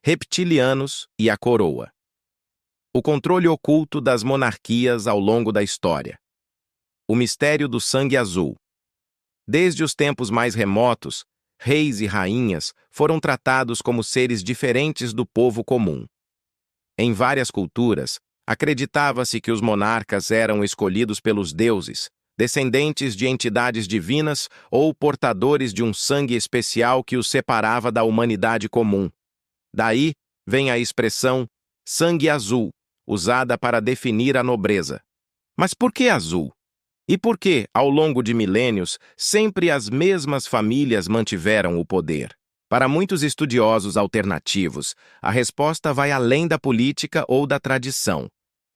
reptilianos e a coroa. O controle oculto das monarquias ao longo da história. O mistério do sangue azul. Desde os tempos mais remotos, reis e rainhas foram tratados como seres diferentes do povo comum. Em várias culturas, acreditava-se que os monarcas eram escolhidos pelos deuses, descendentes de entidades divinas ou portadores de um sangue especial que os separava da humanidade comum. Daí vem a expressão sangue azul, usada para definir a nobreza. Mas por que azul? E por que, ao longo de milênios, sempre as mesmas famílias mantiveram o poder? Para muitos estudiosos alternativos, a resposta vai além da política ou da tradição.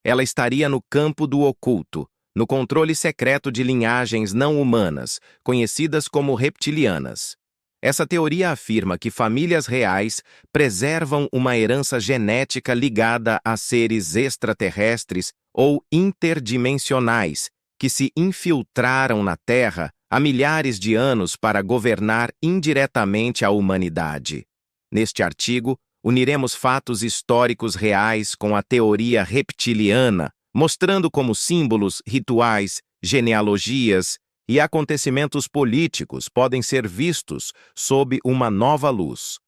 Ela estaria no campo do oculto, no controle secreto de linhagens não humanas, conhecidas como reptilianas. Essa teoria afirma que famílias reais preservam uma herança genética ligada a seres extraterrestres ou interdimensionais que se infiltraram na Terra há milhares de anos para governar indiretamente a humanidade. Neste artigo, uniremos fatos históricos reais com a teoria reptiliana, mostrando como símbolos, rituais, genealogias e acontecimentos políticos podem ser vistos sob uma nova luz.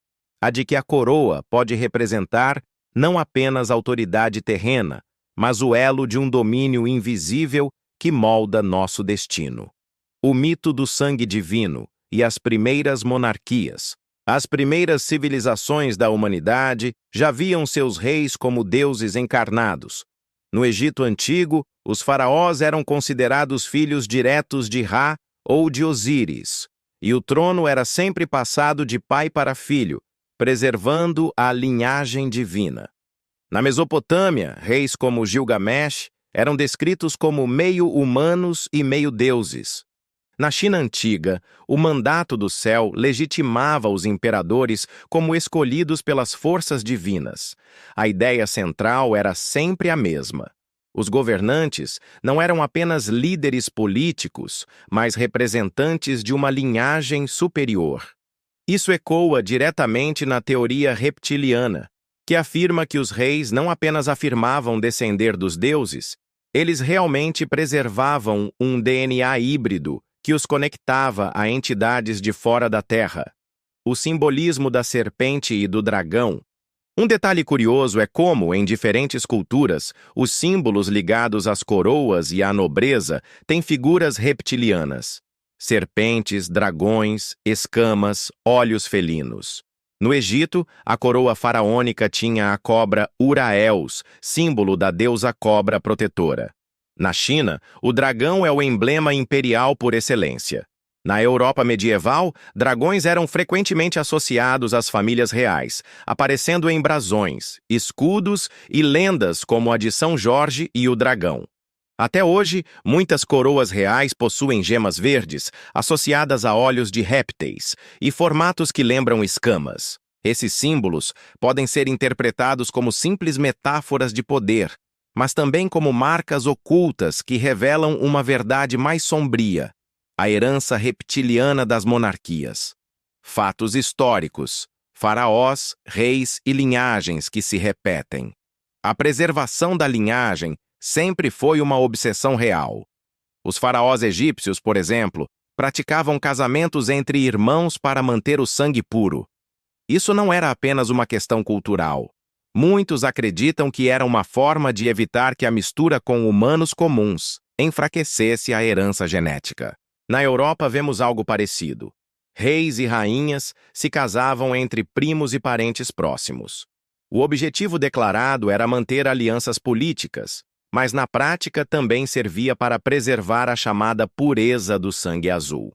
A de que a coroa pode representar não apenas autoridade terrena, mas o elo de um domínio invisível que molda nosso destino. O mito do sangue divino e as primeiras monarquias. As primeiras civilizações da humanidade já viam seus reis como deuses encarnados. No Egito Antigo, os faraós eram considerados filhos diretos de Ra ou de Osíris, e o trono era sempre passado de pai para filho, preservando a linhagem divina. Na Mesopotâmia, reis como Gilgamesh eram descritos como meio humanos e meio deuses. Na China antiga, o mandato do céu legitimava os imperadores como escolhidos pelas forças divinas. A ideia central era sempre a mesma. Os governantes não eram apenas líderes políticos, mas representantes de uma linhagem superior. Isso ecoa diretamente na teoria reptiliana, que afirma que os reis não apenas afirmavam descender dos deuses, eles realmente preservavam um DNA híbrido que os conectava a entidades de fora da Terra. O simbolismo da serpente e do dragão. Um detalhe curioso é como, em diferentes culturas, os símbolos ligados às coroas e à nobreza têm figuras reptilianas. Serpentes, dragões, escamas, olhos felinos. No Egito, a coroa faraônica tinha a cobra Uraels, símbolo da deusa cobra protetora. Na China, o dragão é o emblema imperial por excelência. Na Europa medieval, dragões eram frequentemente associados às famílias reais, aparecendo em brasões, escudos e lendas como a de São Jorge e o dragão. Até hoje, muitas coroas reais possuem gemas verdes, associadas a olhos de répteis, e formatos que lembram escamas. Esses símbolos podem ser interpretados como simples metáforas de poder, mas também como marcas ocultas que revelam uma verdade mais sombria, a herança reptiliana das monarquias. Fatos históricos, faraós, reis e linhagens que se repetem. A preservação da linhagem sempre foi uma obsessão real. Os faraós egípcios, por exemplo, praticavam casamentos entre irmãos para manter o sangue puro. Isso não era apenas uma questão cultural. Muitos acreditam que era uma forma de evitar que a mistura com humanos comuns enfraquecesse a herança genética. Na Europa vemos algo parecido. Reis e rainhas se casavam entre primos e parentes próximos. O objetivo declarado era manter alianças políticas, mas na prática também servia para preservar a chamada pureza do sangue azul.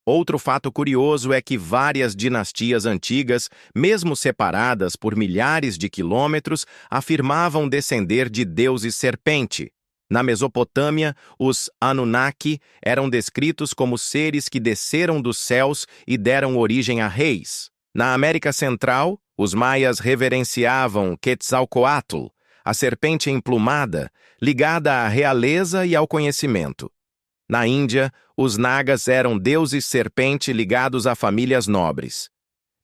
Outro fato curioso é que várias dinastias antigas, mesmo separadas por milhares de quilômetros, afirmavam descender de deuses serpente. Na Mesopotâmia, os Anunnaki eram descritos como seres que desceram dos céus e deram origem a reis. Na América Central, os maias reverenciavam Quetzalcoatl, a serpente emplumada, ligada à realeza e ao conhecimento. Na Índia, os Nagas eram deuses serpente ligados a famílias nobres.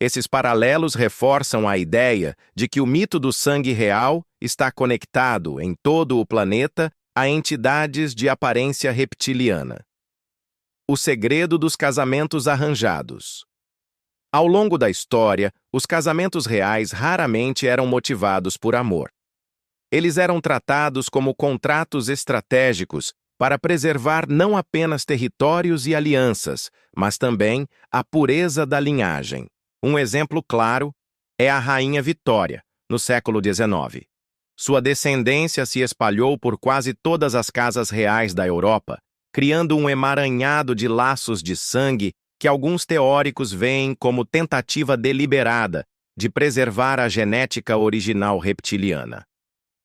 Esses paralelos reforçam a ideia de que o mito do sangue real está conectado em todo o planeta a entidades de aparência reptiliana. O segredo dos casamentos arranjados. Ao longo da história, os casamentos reais raramente eram motivados por amor. Eles eram tratados como contratos estratégicos para preservar não apenas territórios e alianças, mas também a pureza da linhagem. Um exemplo claro é a Rainha Vitória, no século XIX. Sua descendência se espalhou por quase todas as casas reais da Europa, criando um emaranhado de laços de sangue que alguns teóricos veem como tentativa deliberada de preservar a genética original reptiliana.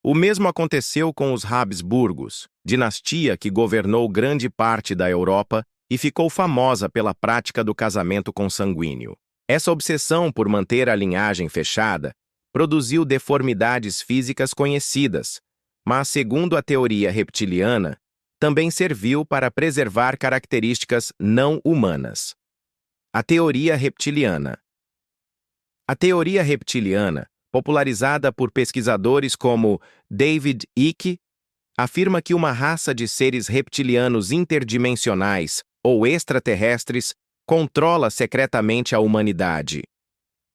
O mesmo aconteceu com os Habsburgos, dinastia que governou grande parte da Europa e ficou famosa pela prática do casamento consanguíneo. Essa obsessão por manter a linhagem fechada produziu deformidades físicas conhecidas, mas, segundo a teoria reptiliana, também serviu para preservar características não humanas. A teoria reptiliana. A teoria reptiliana, popularizada por pesquisadores como David Icke, afirma que uma raça de seres reptilianos interdimensionais ou extraterrestres controla secretamente a humanidade.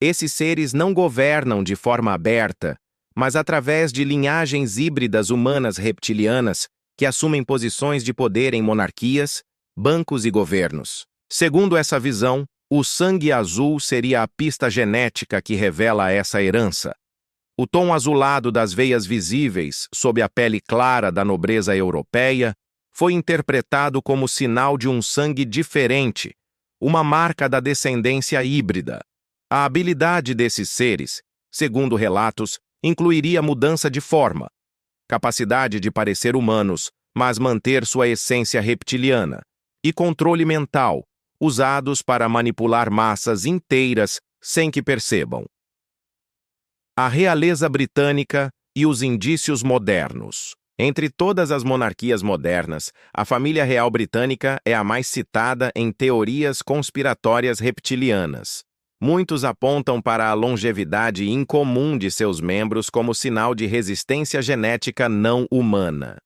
Esses seres não governam de forma aberta, mas através de linhagens híbridas humanas reptilianas que assumem posições de poder em monarquias, bancos e governos. Segundo essa visão, o sangue azul seria a pista genética que revela essa herança. O tom azulado das veias visíveis sob a pele clara da nobreza europeia foi interpretado como sinal de um sangue diferente, uma marca da descendência híbrida. A habilidade desses seres, segundo relatos, incluiria mudança de forma, capacidade de parecer humanos, mas manter sua essência reptiliana, e controle mental, usados para manipular massas inteiras sem que percebam. A realeza britânica e os indícios modernos. Entre todas as monarquias modernas, a família real britânica é a mais citada em teorias conspiratórias reptilianas. Muitos apontam para a longevidade incomum de seus membros como sinal de resistência genética não humana.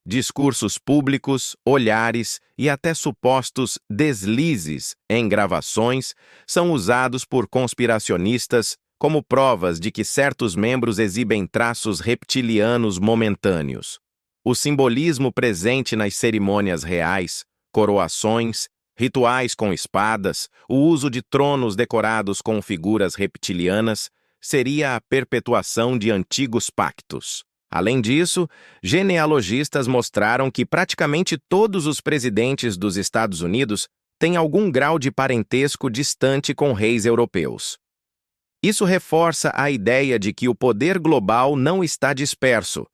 Discursos públicos, olhares e até supostos deslizes em gravações são usados por conspiracionistas como provas de que certos membros exibem traços reptilianos momentâneos. O simbolismo presente nas cerimônias reais, coroações, rituais com espadas, o uso de tronos decorados com figuras reptilianas seria a perpetuação de antigos pactos. Além disso, genealogistas mostraram que praticamente todos os presidentes dos Estados Unidos têm algum grau de parentesco distante com reis europeus. Isso reforça a ideia de que o poder global não está disperso.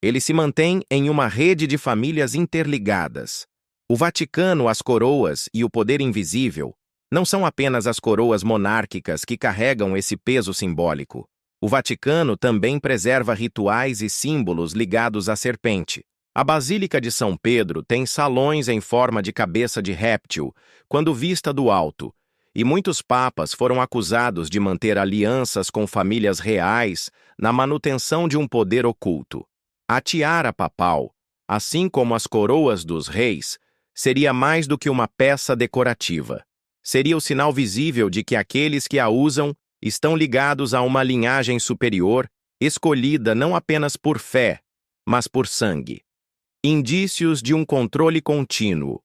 Ele se mantém em uma rede de famílias interligadas. O Vaticano, as coroas e o poder invisível não são apenas as coroas monárquicas que carregam esse peso simbólico. O Vaticano também preserva rituais e símbolos ligados à serpente. A Basílica de São Pedro tem salões em forma de cabeça de réptil, quando vista do alto, e muitos papas foram acusados de manter alianças com famílias reais na manutenção de um poder oculto. A tiara papal, assim como as coroas dos reis, seria mais do que uma peça decorativa. Seria o sinal visível de que aqueles que a usam estão ligados a uma linhagem superior, escolhida não apenas por fé, mas por sangue. Indícios de um controle contínuo.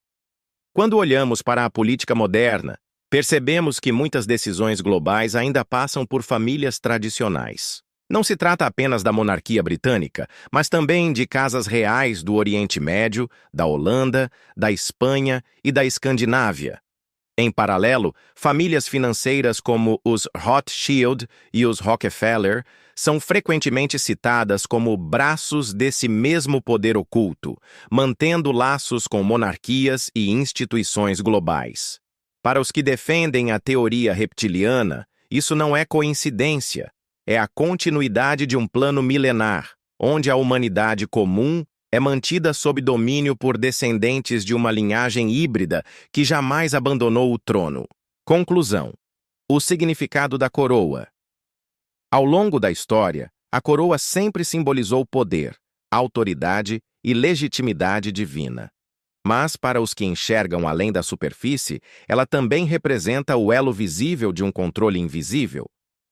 Quando olhamos para a política moderna, percebemos que muitas decisões globais ainda passam por famílias tradicionais. Não se trata apenas da monarquia britânica, mas também de casas reais do Oriente Médio, da Holanda, da Espanha e da Escandinávia. Em paralelo, famílias financeiras como os Rothschild e os Rockefeller são frequentemente citadas como braços desse mesmo poder oculto, mantendo laços com monarquias e instituições globais. Para os que defendem a teoria reptiliana, isso não é coincidência, é a continuidade de um plano milenar, onde a humanidade comum é mantida sob domínio por descendentes de uma linhagem híbrida que jamais abandonou o trono. Conclusão. O significado da coroa. Ao longo da história, a coroa sempre simbolizou poder, autoridade e legitimidade divina. Mas, para os que enxergam além da superfície, ela também representa o elo visível de um controle invisível.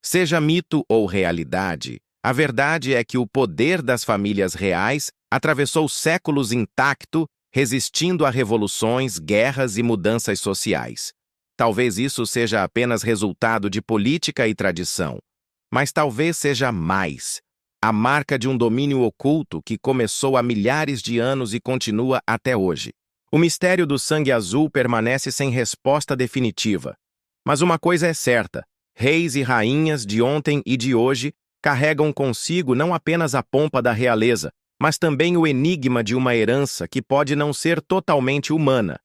Seja mito ou realidade, a verdade é que o poder das famílias reais atravessou séculos intacto, resistindo a revoluções, guerras e mudanças sociais. Talvez isso seja apenas resultado de política e tradição, mas talvez seja mais. A marca de um domínio oculto que começou há milhares de anos e continua até hoje. O mistério do sangue azul permanece sem resposta definitiva. Mas uma coisa é certa: reis e rainhas de ontem e de hoje carregam consigo não apenas a pompa da realeza, mas também o enigma de uma herança que pode não ser totalmente humana,